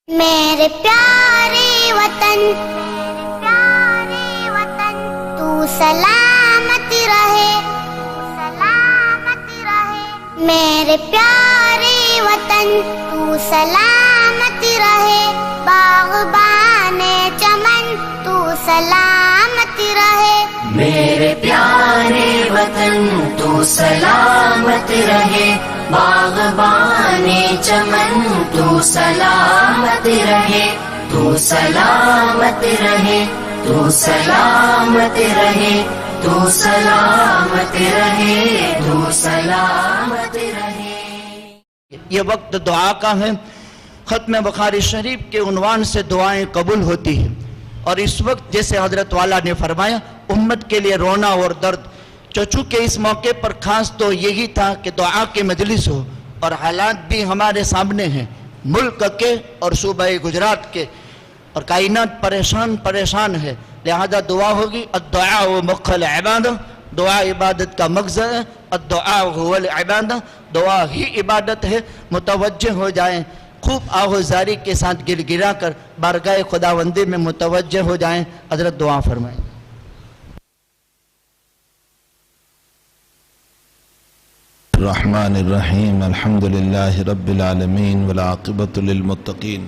میرے پیارے وطن تو سلامت رہے، میرے پیارے وطن تو سلامت رہے، باغبان چمن تو سلامت رہے، میرے پیارے وطن تو سلامت رہے، باغبان چمن تو سلامت رہے، تو سلامت رہے، تو سلامت رہے، تو سلامت رہے، تو سلامت رہے۔ یہ وقت دعا کا ہے۔ ختم بخاری شریف کے عنوان سے دعائیں قبول ہوتی ہیں، اور اس وقت جیسے حضرت والا نے فرمایا امت کے لیے رونا اور درد، چونکہ اس موقع پر خاص تو یہی تھا کہ دعا کے مجلس ہو، اور حالات بھی ہمارے سامنے ہیں ملک کے اور صوبہ گجرات کے، اور کائنات پریشان ہے، لہذا دعا ہوگی۔ الدعاء مخ العبادہ، دعا عبادت کا مغز ہے، الدعاء هو العبادہ، دعا ہی عبادت ہے۔ متوجہ ہو جائیں، خوب آہوزاری کے ساتھ گر گرا کر بارگاہ خداوندی میں متوجہ ہو جائیں۔ حضرت دعا فرمائیں۔ الرحمن الرحیم الحمد للہ رب العالمین والعاقبۃ للمتقین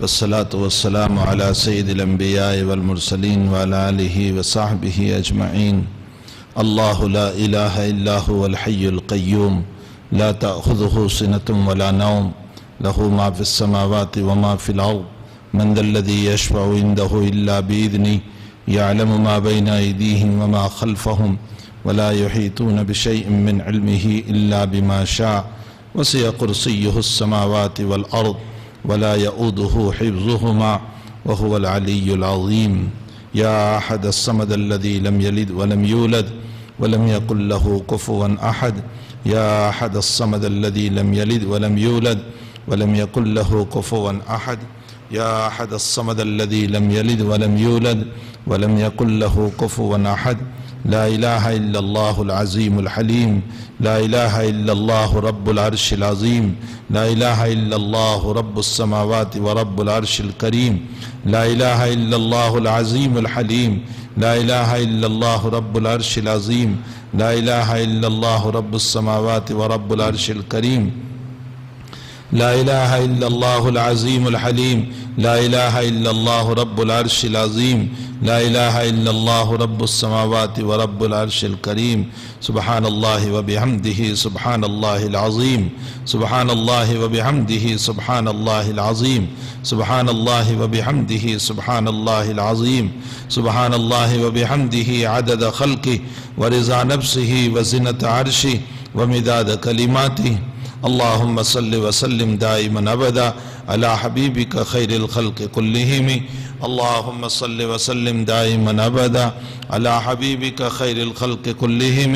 والصلاة والسلام علی سید الانبیاء والمرسلین وعلی آلہ وصحبہ اجمعین۔ اللہ لا الہ الا هو الحی القیوم لا تأخذہ سنة ولا نوم لہ ما فی السماوات وما فی الارض من ذا الذی یشفع عنده الا بإذنہ یعلم ما بین ایدیہم وما خلفہم ولا يحيطون بشيء من علمه إلا بما شاء وسع كرسيه السماوات والأرض ولا يؤوده حفظهما وهو العلي العظيم يا أحد الصمد الذي لم يلد ولم يولد ولم يكن له كفوا أحد يا أحد الصمد الذي لم يلد ولم يولد ولم يكن له كفوا أحد يا أحد الصمد الذي لم يلد ولم يولد ولم يكن له كفوا أحد لا إله إلا الله العظيم الحليم لا إله إلا الله رب العرش العظيم لا إله إلا الله رب السماوات ورب العرش الكريم لا إله إلا الله العظيم الحليم لا إله إلا الله رب العرش العظيم لا إله إلا الله رب السماوات ورب العرش الكريم لا إله إلا الله العظيم الحليم لا إله إلا الله رب العرش العظيم لا إله إلا الله رب السماوات ورب العرش الكريم سبحان الله وبحمده سبحان الله العظيم سبحان الله وبحمده سبحان الله العظيم سبحان الله وبحمده سبحان الله العظيم سبحان الله وبحمده عدد خلقه ورضا نفسه وزنة عرشه ومداد كلماته اللهم صل وسلم دائما ابدا على حبيبك خير الخلق كلهم اللهم صل وسلم دائما ابدا على حبيبك خير الخلق كلهم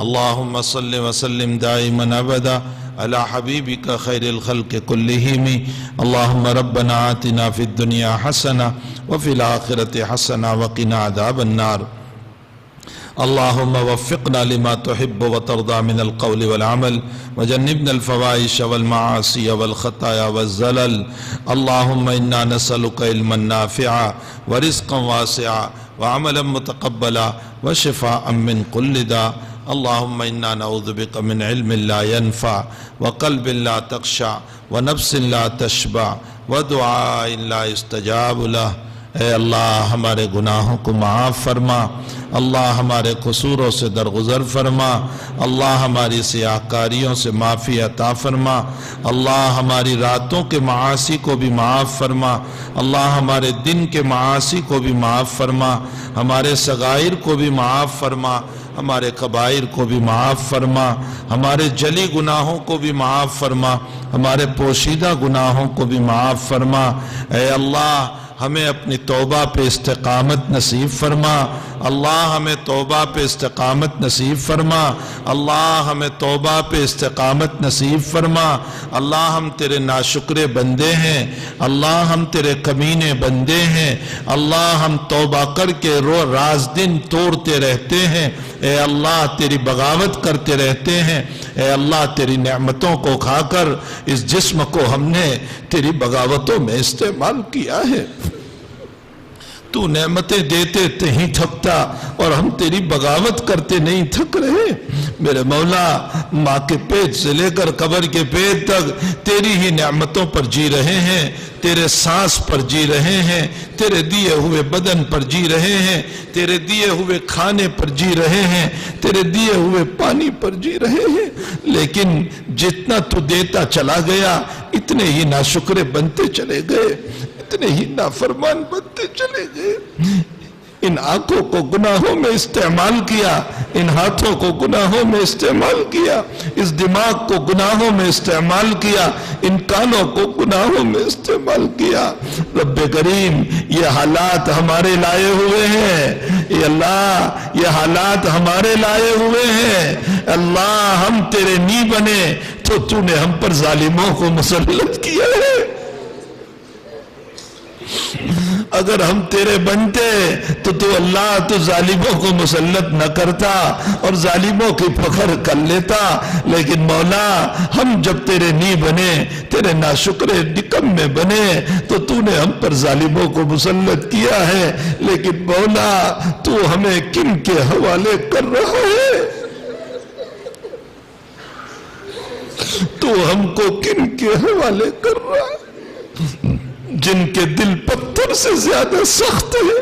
اللهم صل وسلم دائما ابدا على حبيبك خير الخلق كلهم اللهم ربنا آتنا في الدنيا حسنة وفي الآخرة حسنة وقنا عذاب النار اللهم وفقنا لما تحب وترضى من القول والعمل وجنبنا الفواحش والمعاصي والخطايا والزلل اللهم إنا نسألك علما نافعا ورزقا واسعا وعملا متقبلا وشفاء من كل داء اللهم إنا نعوذ بك من علم لا ينفع وقلب لا تخشع ونفس لا تشبع ودعاء لا يستجاب له۔ اے اللہ ہمارے گناہوں کو معاف فرما، اللہ ہمارے قصوروں سے درگزر فرما، اللہ ہماری سیاہکاریوں سے معافی عطا فرما، اللہ ہماری راتوں کے معاصی کو بھی معاف فرما، اللہ ہمارے دن کے معاصی کو بھی معاف فرما، ہمارے صغائر کو بھی معاف فرما، ہمارے کبائر کو بھی معاف فرما، ہمارے جلی گناہوں کو بھی معاف فرما، ہمارے پوشیدہ گناہوں کو بھی معاف فرما۔ اے اللہ हमें अपनी तौबा पे इस्तिकामत नसीब फरमा। अल्लाह हमें तौबा पे इस्तिकामत नसीब फरमा। अल्लाह हमें तौबा पे इस्तिकामत नसीब फरमा। अल्लाह हम तेरे नाशुक्रे बंदे हैं। अल्लाह हम तेरे कमीने बंदे हैं। अल्लाह हम तौबा करके राज दिन तोड़ते रहते हैं। ए अल्लाह तेरी बगावत करते रहते हैं। ए अल्लाह तेरी नेमतों को खाकर इस जिस्म को हमने तेरी बगावतों में इस्तेमाल किया है। तू नेमतें देते नहीं थकता और हम तेरी बगावत करते नहीं थक रहे। मेरे मौला, माँ के पेट से लेकर कब्र के पेट तक तेरी ही नेमतों पर जी रहे हैं, तेरे सांस पर जी रहे हैं, तेरे दिए हुए बदन पर जी रहे हैं, तेरे दिए हुए खाने पर जी रहे हैं, तेरे दिए हुए पानी पर जी रहे हैं। लेकिन जितना तू देता चला गया, इतने ही नाशुक्रे बनते चले गए, इतने ही नाफरमान बनते चले गए। इन आंखों को गुनाहों में इस्तेमाल किया, इन हाथों को गुनाहों में इस्तेमाल किया, इस दिमाग को गुनाहों में इस्तेमाल किया, इन कानों को गुनाहों में इस्तेमाल किया। रब्बे करीम, ये हालात हमारे लाए हुए हैं। ये अल्लाह, ये हालात हमारे लाए हुए हैं। अल्लाह, हम तेरे नहीं बने तो तूने हम पर जालिमों को मुसल्लत किया है। अगर हम तेरे बनते तो तू अल्लाह तो जालिमों को मुसल्लत न करता और जालिमों की पकड़ कर लेता। लेकिन मौला, हम जब तेरे नहीं बने, तेरे नाशुक्रे निकम में बने, तो तूने हम पर जालिमों को मुसल्लत किया है। लेकिन मौला, तू हमें किन के हवाले कर रहा है? तू हमको किन के हवाले कर रहा है? जिनके दिल पत्थर से ज्यादा सख्त है,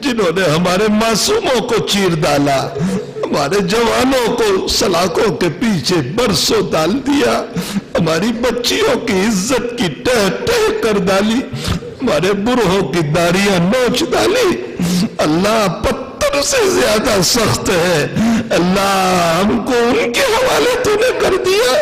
जिन्होंने हमारे मासूमों को चीर डाला, हमारे जवानों को सलाखों के पीछे बरसों डाल दिया, हमारी बच्चियों की इज्जत की टह टह कर डाली, हमारे बुढ़ों की दाढ़ियां नोच डाली। अल्लाह, पत्थर से ज्यादा सख्त है। अल्लाह, हमको उनके हवाले तूने कर दिया।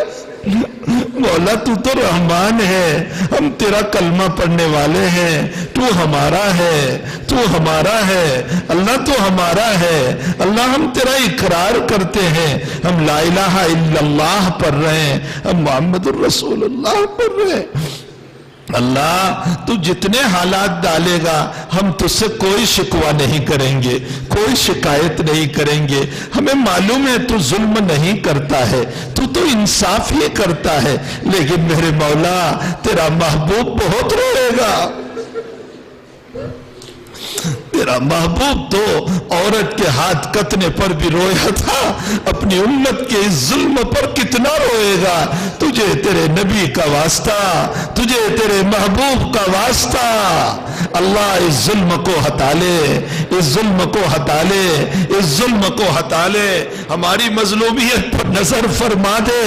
मौला, तू तो रहमान है, हम तेरा कलमा पढ़ने वाले हैं, तू हमारा है, तू हमारा है। अल्लाह, तू हमारा है। अल्लाह, हम तेरा इकरार करते हैं, हम ला इलाहा इल्लल्लाह पढ़ रहे हैं, हम मोहम्मदुर रसूलुल्लाह पढ़ रहे हैं। अल्लाह, तू जितने हालात डालेगा, हम तुझसे कोई शिकवा नहीं करेंगे, कोई शिकायत नहीं करेंगे। हमें मालूम है तू जुल्म नहीं करता है, तू तो इंसाफ ही करता है। लेकिन मेरे मौला, तेरा महबूब बहुत रोएगा। तेरा महबूब तो औरत के हाथ कतने पर भी रोया था, अपनी उम्मत के इस जुल्म पर कितना रोएगा। तुझे तेरे नबी का वास्ता, तुझे तेरे महबूब का वास्ता। अल्लाह, इस जुल्म को हटा ले, इस जुल्म को हटा ले, इस जुल्म को हटा ले। हमारी मजलूमियत पर नजर फरमा दे,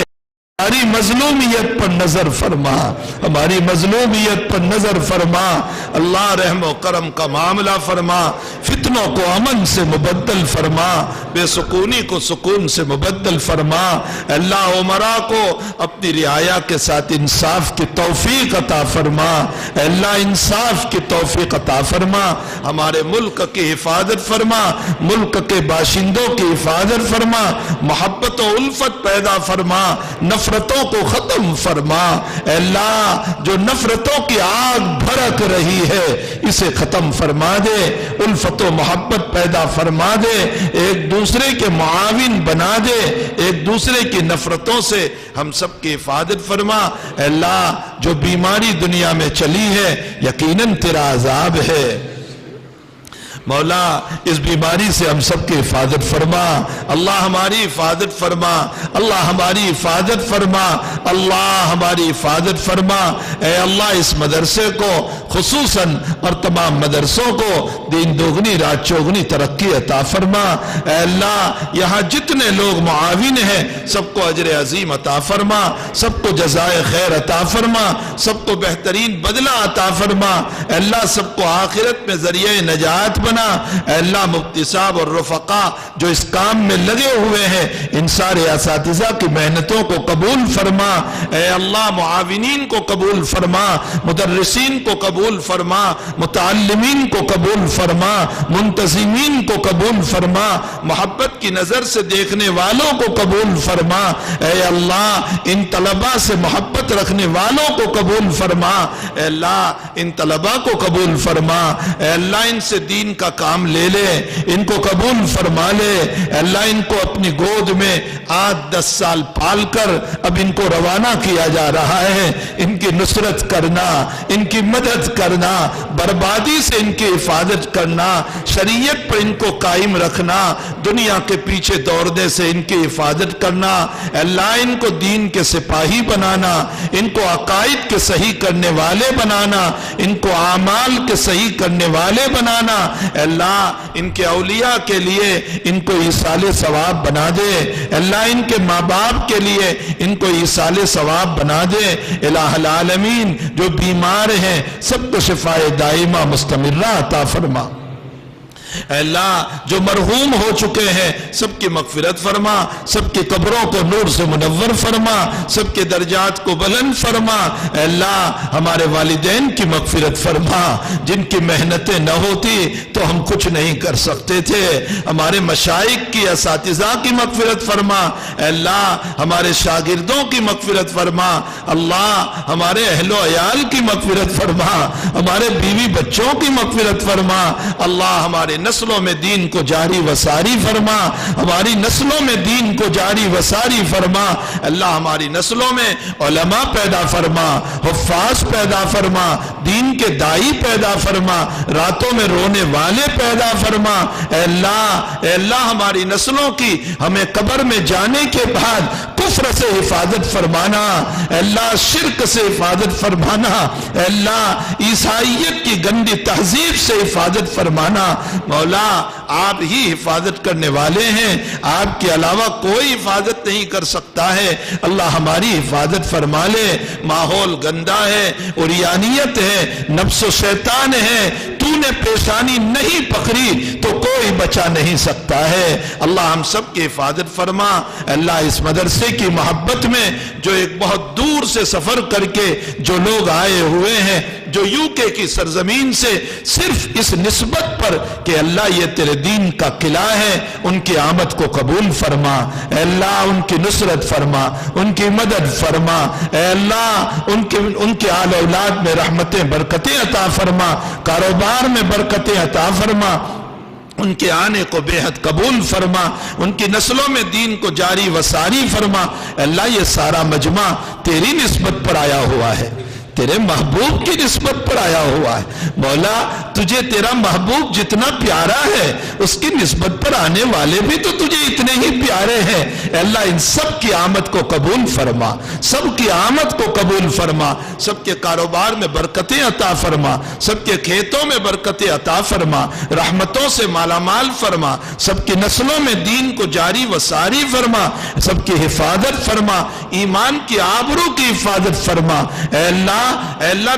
हमारी मजलूमियत पर नजर फरमा, हमारी मजलूमियत पर नजर फरमा। अल्लाह, रहम और करम का मामला फरमा, फितनों को अमन से मुबद्दल फरमा, बेसुकूनी को सुकून से मुबद्दल फरमा। अल्लाह, उमरा को अपनी रियाया के साथ इंसाफ की तौफीक अता फरमा। अल्लाह, इंसाफ की तौफीक अता फरमा। हमारे मुल्क की हिफाजत फरमा, मुल्क के बाशिंदों की हिफाजत फरमा, मोहब्बत और उल्फत पैदा फरमा, नफरतों को खत्म फरमा। अल्लाह, जो नफरतों की आग भड़क रही है, इसे खत्म फरमा दे, उल्फत और मोहब्बत पैदा फरमा दे, एक दूसरे के मुआविन बना दे, एक दूसरे की नफरतों से हम सब की हिफाजत फरमा। अल्लाह, जो बीमारी दुनिया में चली है, यकीनन तेरा अजाब है। मौला, इस बीमारी से हम सबकी हिफाजत फरमा। अल्लाह, हमारी हिफाजत फरमा। अल्लाह, हमारी हिफाजत फरमा। अल्लाह, हमारी हिफाजत फरमा। ए अल्लाह, इस मदरसे को खुसूसन और तमाम मदरसों को दिन दोगुनी रात चौगुनी तरक्की अता फरमा। ए अल्लाह, यहाँ जितने लोग मुआविन हैं, सबको अजर अजीम अता फरमा, सबको जज़ाए खैर अता फरमा, सबको बेहतरीन बदला अता फरमा। अल्लाह, सबको आखिरत में जरिए नजात बना। अल्लाह, मुफ्ती साहब और रफ़क़ा जो इस काम में लगे हुए हैं, इन सारे असातिज़ा की मेहनतों को कबूल फरमा। ए अल्लाह, मुआविनीन को कबूल फरमा, मुदर्रिसीन को कबूल फरमा, मुतअल्लिमीन को कबूल फरमा, मुंतज़िमीन को कबूल फरमा, मोहब्बत की नजर से देखने वालों को कबूल फरमा। ऐ अल्लाह इन तलबा से मोहब्बत रखने वालों को कबूल फरमा। ऐ अल्लाह इन तलबा को कबूल फरमा। ऐ अल्लाह इनसे दीन का काम ले ले, इनको कबूल फरमा ले। ऐ अल्लाह इनको अपनी गोद में 8-10 साल पाल कर अब इनको रवाना किया जा रहा है। इनकी नुसरत करना, इनकी मदद करना, बर्बादी से इनकी हिफाजत करना, शरीयत पर इनको कायम रखना, दुनिया के पीछे दौड़ने से इनकी हिफाजत करना। अल्लाह इनको दीन के सिपाही बनाना, इनको अकायद के सही करने वाले बनाना, इनको आमाल के सही करने वाले बनाना। अल्लाह इनके औलिया के लिए इनको ईसाले सवाब बना दे। अल्लाह इनके माँ बाप के लिए इनको ईसाले सवाब बना दे। इलाहुल आलमीन जो बीमार हैं सबको शिफाए दाइमा मुस्तमिर्रा अता फरमा। अल्लाह जो मरहूम हो चुके हैं सबकी मगफिरत फरमा, सबकी कब्रों को नूर से मुनव्वर फरमा, सबके दर्जात को बुलंद फरमा। अल्लाह हमारे वालिदैन की मगफिरत फरमा, जिनकी मेहनतें न होती तो हम कुछ नहीं कर सकते थे। हमारे मशाइख की, असातिज़ा की मगफिरत फरमा। अल्लाह हमारे शागिर्दों की मगफिरत फरमा। अल्लाह हमारे अहलो अयाल की मगफिरत फरमा, हमारे बीवी बच्चों की मगफिरत फरमा। अल्लाह हमारे नस्लों में दीन को जारी वसारी फरमा, हमारी नस्लों में दीन को जारी वसारी फरमा। अल्लाह हमारी नस्लों में उलमा पैदा फरमा, हुफ्फाज पैदा फरमा, दीन के दाई पैदा फरमा, रातों में रोने वाले पैदा फरमा। अल्लाह हमारी नस्लों की हमें कब्र में जाने के बाद कुफ्र से हिफाजत फरमाना, अल्लाह शिर्क से हिफाजत फरमाना, अल्लाह ईसाइयत की गंदी तहजीब से हिफाजत फरमाना। मौला आप ही हिफाजत करने वाले हैं, आपके अलावा कोई हिफाजत नहीं कर सकता है। अल्लाह हमारी हिफाजत फरमा ले। माहौल गंदा है, उरियानियत है, नफ्स शैतान है, तूने पेशानी नहीं पकड़ी तो कोई बचा नहीं सकता है। अल्लाह हम सब की हिफाजत फरमा। अल्लाह इस मदरसे की मोहब्बत में जो एक बहुत दूर से सफर करके जो लोग आए हुए हैं, जो यूके की सरजमीन से सिर्फ इस निस्बत पर कि अल्लाह ये तेरे दीन का किला है, उनकी आमद को कबूल फरमा। अल्लाह उनकी नुसरत फरमा, उनकी मदद फरमा। अल्लाह उनके आल औलाद में रहमतें बरकतें अता फरमा, कारोबार में बरकतें अता फरमा, उनके आने को बेहद कबूल फरमा, उनकी नस्लों में दीन को जारी वसारी फरमा। अल्लाह ये सारा मजमा तेरी निस्बत पर आया हुआ है, तेरे महबूब की निस्बत पर आया हुआ है। मौला तुझे तेरा महबूब जितना प्यारा है उसकी निस्बत पर आने वाले भी तो तुझे इतने ही प्यारे हैं। अल्लाह इन सब की आमद को कबूल फरमा, सब की आमद को कबूल फरमा, सबके कारोबार में बरकतें अता फरमा, सबके खेतों में बरकतें अता फरमा, रहमतों से मालामाल फरमा, सबकी नस्लों में दीन को जारी वसारी फरमा, सबकी हिफाजत फरमा, ईमान की आबरू की हिफाजत फरमा। अल्लाह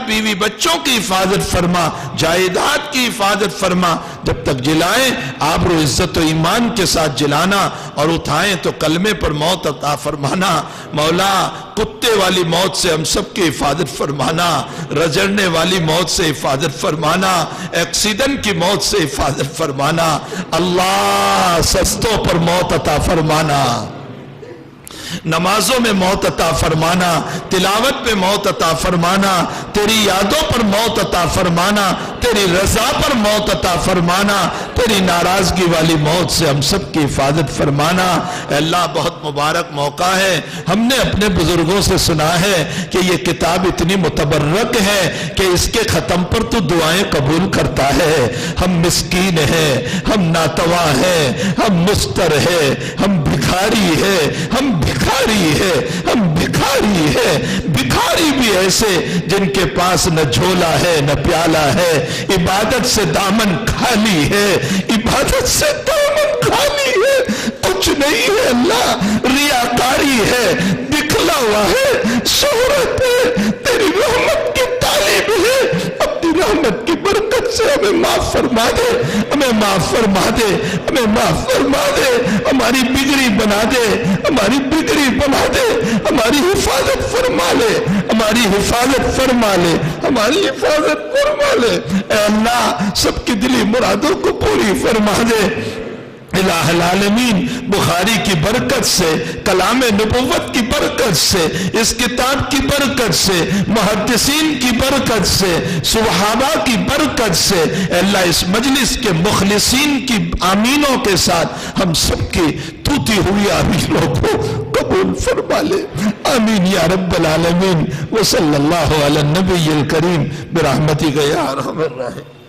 बीवी बच्चों की हिफाजत फरमा, जायदाद की हिफाजत फरमा। जब तक जिलाए आबरू इज्जत और ईमान के साथ जिलाना, और उठाएं तो कलमे पर मौत अता फरमाना। मौला कुत्ते वाली मौत से हम सब की हिफाजत फरमाना, रजड़ने वाली मौत से हिफाजत फरमाना, एक्सीडेंट की मौत से हिफाजत फरमाना। अल्लाह सस्तों पर मौत अता फरमाना, नमाजों में मौत अता फरमाना, तिलावत पे मौत अता फरमाना, तेरी यादों पर मौत अता फरमाना, तेरी रजा पर मौत अता फरमाना, तेरी नाराजगी वाली मौत से हम सब की हिफाजत फरमाना। अल्लाह बहुत मुबारक मौका है, हमने अपने बुजुर्गों से सुना है कि ये किताब इतनी मुतबर्रक है कि इसके खत्म पर तू दुआएं कबूल करता है। हम मिस्कीन है, हम नातवा है, हम मुस्तर है, हम भिखारी है, हम भिखारी है, हम भिखारी है। भिखारी भी ऐसे जिनके पास न झोला है न प्याला है, इबादत से दामन खाली है, इबादत से दामन खाली है, कुछ नहीं है। अल्लाह रियाकारी है, दिखलावा है, शोहरत है, तेरी रहमत की तालीब है। अपनी रहमत की बरकत से हमें माफ फरमा दे, हमें ہمیں معاف فرما دے، ہمیں معاف فرما دے، ہماری بگڑی بنا دے، ہماری بگڑی بنا دے، ہماری حفاظت فرما لے، ہماری حفاظت فرما لے، ہماری حفاظت فرما لے۔ اے اللہ سب کی دلی مرادوں کو پوری فرما دے۔ الہ العالمین بخاری کی برکت سے، کلام نبوت کی برکت سے، اس کتاب کی برکت سے، محدثین کی برکت سے، صحابہ کی برکت سے، اللہ اس مجلس کے مخلصین کی آمینوں کے ساتھ ہم سب کی ٹوٹی ہوئی آمینوں کو قبول فرما لے۔ آمین یا رب العالمین۔ وصلی اللہ علی النبی الکریم برحمتک یا ارحم الراحمین۔